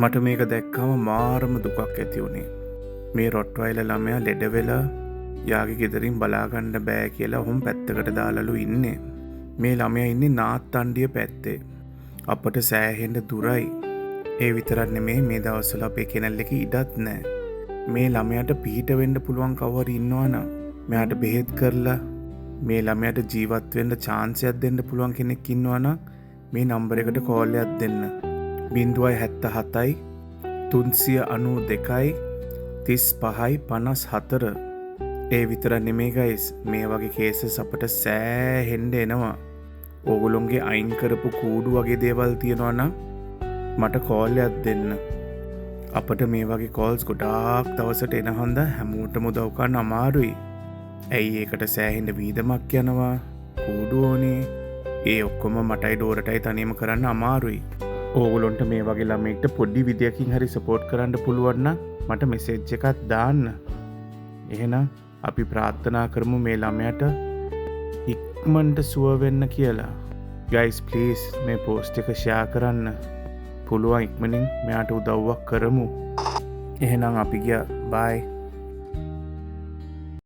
මට මේක දැක්කම මාරම දුකක් ඇති වුණේ. මේ රොට්වයිලර් ළමයා ලෙඩ වෙලා යාගේ ගෙදරින් බලාගන්න බෑ කියලා ඔහොම පැත්තකට දාලාලු ඉන්නේ. මේ ළමයා ඉන්නේ නාත්තණ්ඩිය පැත්තේ. අපට සෑහෙන්න දුරයි. ඒ විතරක් නෙමෙයි මේ දවස්වල අපේ කෙනල් එකේ ඉඩත් නැහැ. මේ ළමයාට පිහිට වෙන්න පුළුවන් කවුරු ඉන්නවනම් මෙයාට බෙහෙත් කරලා මේ ළමයාට ජීවත් වෙන්න chance එකක් දෙන්න පුළුවන් කෙනෙක් ඉන්නවනම් මේ නම්බර් එකට කෝල් එකක් දෙන්න. 077යි 392යි 35යි 54. ඒ විතර නෙමෙයි guys, මේ වගේ කේසස් අපට සෑහෙන්න එනවා. ඕගොල්ලොන්ගේ අයින් කරපු කූඩු වගේ දේවල් තියෙනවා නම් මට කෝල් එකක් දෙන්න. අපට මේ වගේ කෝල්ස් ගොඩාක් දවසට එන හන්ද හැමෝටම උදව් කරන්න අමාරුයි. ඇයි ඒකට සෑහෙන්න වීදමක් යනවා, කූඩු ඕනේ. ඒ ඔක්කොම මටයි ඩෝරටයි තනියම කරන්න අමාරුයි. ඕගොල්ලොන්ට මේ වගේ ළමෙක්ට පොඩි විදියකින් හරි සපෝට් කරන්න පුළුවන් නම් මට මෙසේජ් එකක් දාන්න. එහෙනම් අපි ප්‍රාර්ථනා කරමු මේ ළමයාට ඉක්මනට සුව වෙන්න කියලා. guys please මේ post එක share කරන්න. පුළුවන් ඉක්මනින් මෙයාට උදව්වක් කරමු. එහෙනම් අපි ගියා. bye.